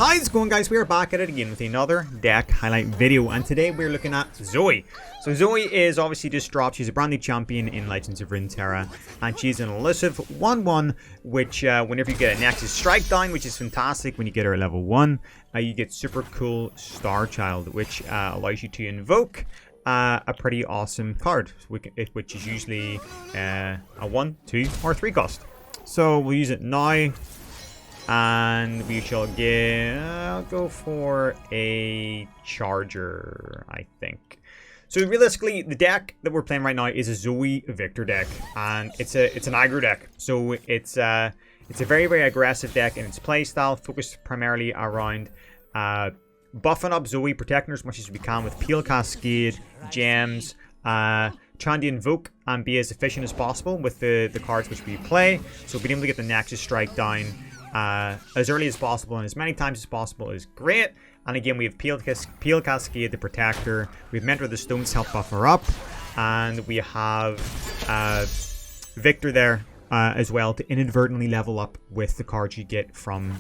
How's it going, guys? We are back at it again with another deck highlight video, and today we're looking at ZOE. So ZOE is obviously just dropped. She's a brand new champion in Legends of Runeterra, and she's an elusive 1/1, which whenever you get a Nexus Strike down, which is fantastic when you get her at level 1, you get super cool Star Child, which allows you to invoke a pretty awesome card, which is usually a 1, 2, or 3 cost. So we'll use it now. And we shall get, I'll go for a charger, I think. So realistically, the deck that we're playing right now is a ZOE VIKTOR deck, and it's an aggro deck. So it's a very, very aggressive deck in its playstyle, focused primarily around buffing up ZOE, protecting her as much as we can with Peel Cascade, gems, trying to invoke and be as efficient as possible with the cards which we play. So being able to get the Nexus Strike down as early as possible and as many times as possible is great. And again, we have Peel Cascade, the Protector. We have Mentor of the Stones to help buff her up, and we have VIKTOR there as well to inadvertently level up with the cards you get from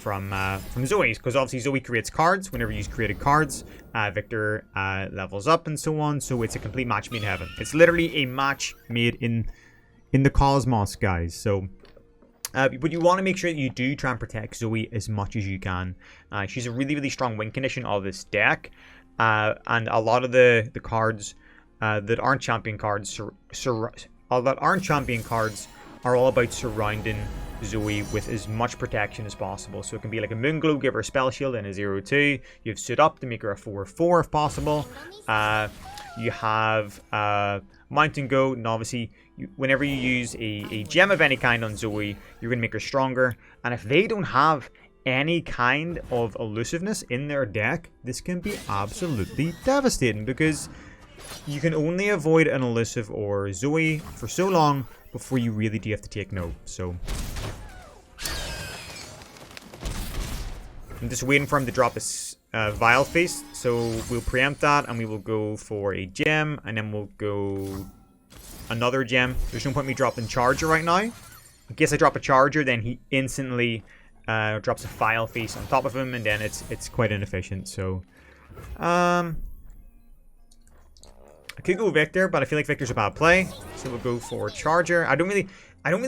ZOE, because obviously ZOE creates cards. Whenever you use created cards, VIKTOR levels up and so on. So it's a complete match made in heaven. It's literally a match made in the cosmos, guys. So. But you want to make sure that you do try and protect ZOE as much as you can. She's a really, really strong win condition of this deck. And a lot of the cards that aren't champion cards, are all about surrounding ZOE with as much protection as possible. So it can be like a Moonglow, give her a spell shield and a 0/2. You have Stood Up to make her a 4/4 if possible. You have Mountain Goat, and obviously whenever you use a gem of any kind on ZOE, you're going to make her stronger. And if they don't have any kind of elusiveness in their deck, this can be absolutely devastating, because you can only avoid an elusive or ZOE for so long before you really do have to take note. So I'm just waiting for him to drop his Vile Face, so we'll preempt that and we will go for a gem, and then we'll go another gem. There's no point in me dropping Charger right now. In case I drop a Charger, then he instantly drops a Vile Face on top of him, and then it's quite inefficient. So I could go VIKTOR, but I feel like VIKTOR's a bad play, so we'll go for Charger. I don't really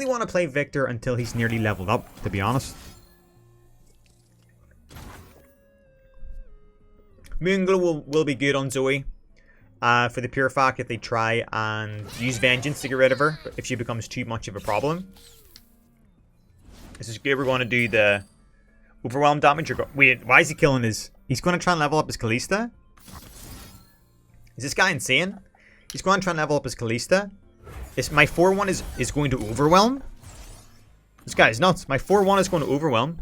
want to play VIKTOR until he's nearly leveled up, to be honest. Moonglow will be good on ZOE, for the pure fact that they try and use Vengeance to get rid of her if she becomes too much of a problem. This is good. We're going to do the Overwhelm damage. Wait, why is he killing his... He's going to try and level up his Kalista? Is this guy insane? He's going to try and level up his Kalista? My 4/1 is going to Overwhelm? This guy is nuts. My 4/1 is going to Overwhelm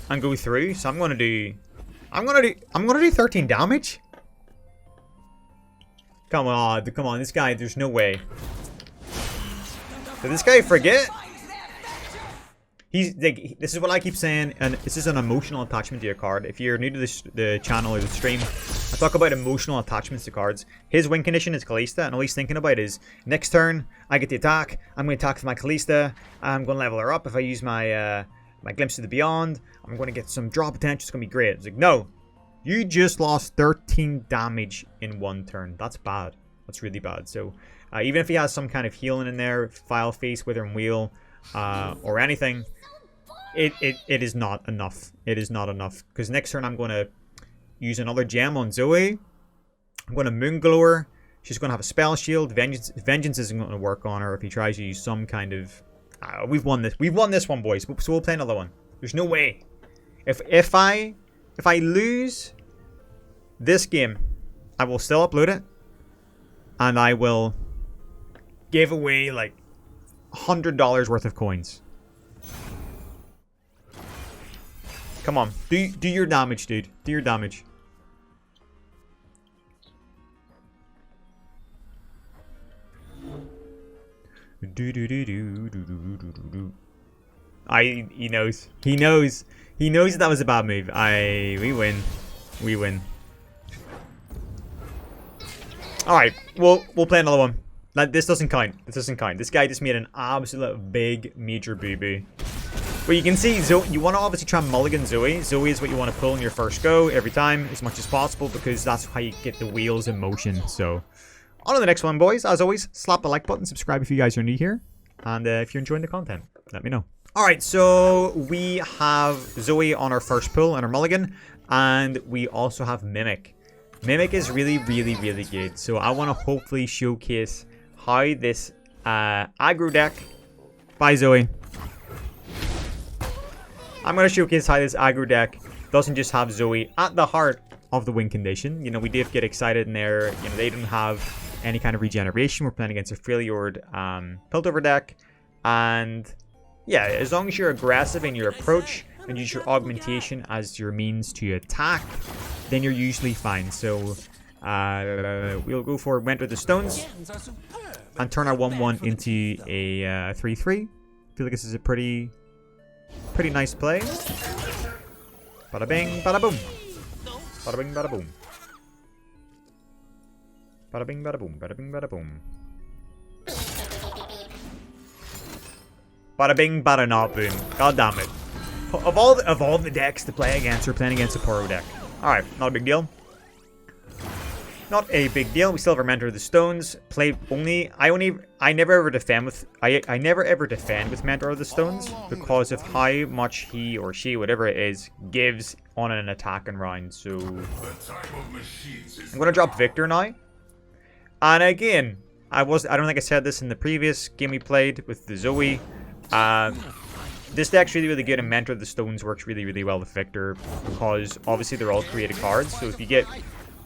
and go through, so I'm going to do 13 damage. Come on, this guy, there's no way. Did this guy forget? He's like, this is what I keep saying, and this is an emotional attachment to your card. If you're new to the channel or the stream, I talk about emotional attachments to cards. His win condition is Kalista, and all he's thinking about is, next turn, I get the attack, I'm going to attack with my Kalista, I'm going to level her up. If I use my Glimpse of the Beyond, I'm going to get some draw potential, it's going to be great. It's like, no. You just lost 13 damage in one turn. That's bad. That's really bad. So, even if he has some kind of healing in there, Vile Face, Withering Wheel, or anything, it is not enough. It is not enough. Because next turn I'm going to use another gem on ZOE. I'm going to Moonglow her. She's going to have a spell shield. Vengeance isn't going to work on her if he tries to use some kind of... we've won this. We've won this one, boys. So we'll play another one. There's no way. If I lose this game, I will still upload it, and I will give away like $100 worth of coins. Come on, do your damage, dude. Do your damage. He knows. He knows. He knows that was a bad move. We win. We win. Alright, we'll play another one. This doesn't count. This doesn't count. This guy just made an absolute big major boo-boo. But you can see, you want to obviously try and mulligan Zoe. Zoe is what you want to pull in your first go every time as much as possible because that's how you get the wheels in motion. So, on to the next one, boys. As always, slap the like button, subscribe if you guys are new here. And if you're enjoying the content, let me know. Alright, so we have Zoe on our first pull and our mulligan. And we also have Mimic. Mimic is really, really, really good. So I want to hopefully showcase how this aggro deck by Zoe. I'm going to showcase how this aggro deck doesn't just have Zoe at the heart of the win condition. You know, we did get excited in there. You know, they didn't have any kind of regeneration. We're playing against a Freljord Piltover deck. And yeah, as long as you're aggressive in your approach and use your augmentation as your means to attack, then you're usually fine. So we'll go for Mentor the Stones and turn our 1-1 into a 3-3. I feel like this is a pretty nice play. Bada bing, bada boom. Bada bing, bada boom. Bada bing, bada boom. Bada bing, bada boom. Bada bing, bada not boom. God damn it. Of all the decks to play against, we're playing against a Poro deck. Alright, not a big deal. Not a big deal. We still have our Mentor of the Stones. Play only. I never ever defend with. I never ever defend with Mentor of the Stones because of how much he or she, whatever it is, gives on an attacking round. So I'm gonna drop Viktor now. And again, I don't think I said this in the previous game we played with the Zoe. This deck's really, really good, and Mentor of the Stones works really, really well with Viktor because obviously they're all created cards. So if you get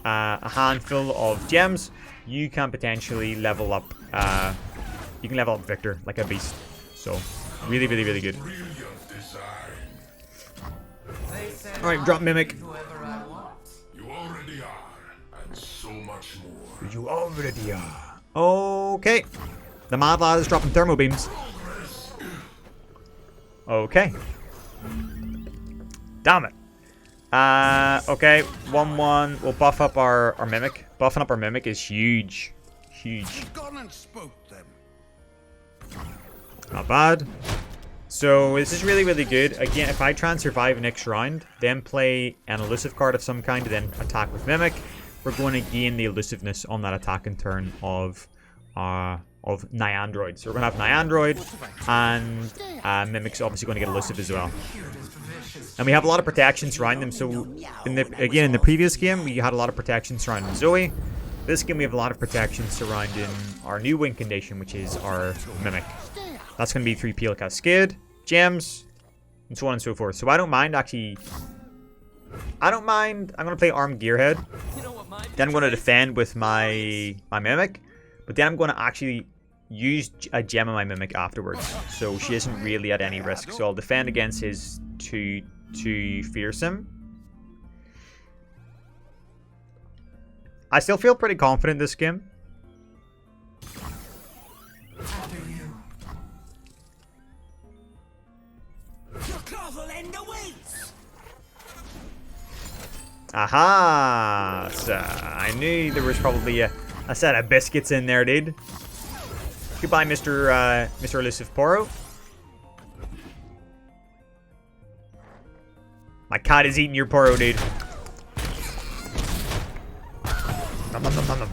a handful of gems, you can potentially level up. You can level up Viktor like a beast. So really, really, really good. All right, drop Mimic. You already are, and so much more. You already are. Okay. The Mad Lad is dropping thermo beams. Okay. Damn it. Okay. 1-1. We'll buff up our Mimic. Buffing up our Mimic is huge. Huge. Not bad. So this is really, really good. Again, if I try and survive next round, then play an elusive card of some kind, then attack with Mimic, we're going to gain the elusiveness on that attacking turn of Nyandroid. So we're going to have Nyandroid, and Mimic's obviously going to get elusive as well. And we have a lot of protection surrounding them. So in the previous game, we had a lot of protection surrounding Zoe. This game, we have a lot of protection surrounding our new win condition, which is our Mimic. That's going to be 3 Peel Cascade, gems, and so on and so forth. So I don't mind, actually. I don't mind. I'm going to play Armed Gearhead. Then I'm going to defend with my Mimic. But then I'm going to actually use a gem on my Mimic afterwards. So she isn't really at any risk. So I'll defend against his too fearsome. I still feel pretty confident this game. Aha! So I knew there was probably a set of biscuits in there, dude. Goodbye, Mr. Elusive Poro. My cat is eating your Poro, dude. Nom, nom, nom, nom, nom.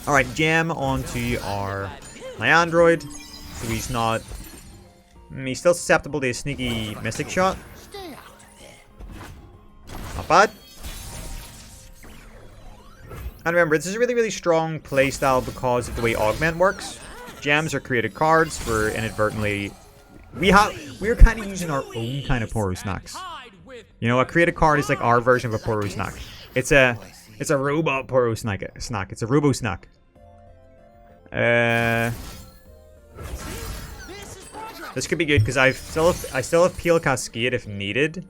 Alright, gem onto our Nyandroid. So he's not... he's still susceptible to a sneaky Mystic Shot. Not bad. And remember, this is a really, really strong playstyle because of the way Augment works. Gems are created cards for inadvertently... We're kind of using our own kind of Poro snacks. You know, a created card is like our version of a Poro snack. It's a robot Poro snack. It's a robo snack. This could be good because I still have Peel Cascade if needed.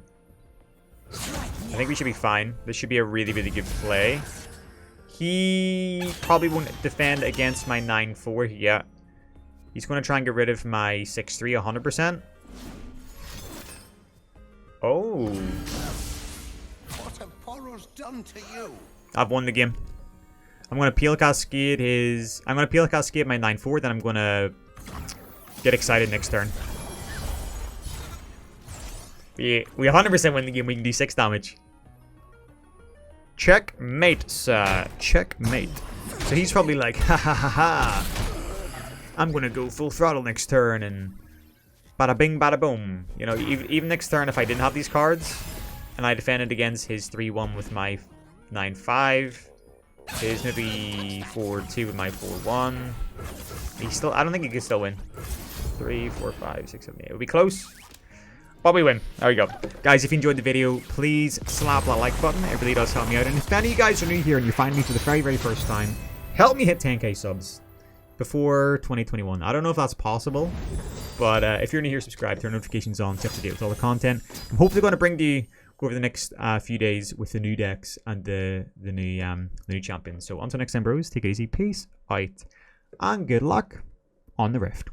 I think we should be fine. This should be a really, really good play. He probably won't defend against my 9-4. Yeah. He's going to try and get rid of my 6-3 100%. Oh. What have Poro's done to you? I've won the game. I'm going to Peel Cascade his... I'm going to Peel Cascade my 9-4, then I'm going to get excited next turn. We 100% win the game. We can do 6 damage. Checkmate, sir. Checkmate. So he's probably like, ha ha ha ha. I'm gonna go full throttle next turn and bada bing bada boom. You know, even next turn if I didn't have these cards and I defended against his 3-1 with my 9-5, his maybe 4-2 with my 4-1. He still, I don't think he can still win. 3, 4, 5, 6, 7, 8. It would be close. But we win. There we go. Guys, if you enjoyed the video, please slap that like button. It really does help me out. And if any of you guys are new here and you're finding me for the very, very first time, help me hit 10k subs before 2021. I don't know if that's possible, but if you're new here, subscribe, turn notifications on, stay up to date with all the content. I'm hopefully going to bring you over the next few days with the new decks and the new champions. So until next time, bros, take it easy, peace out, and good luck on the Rift.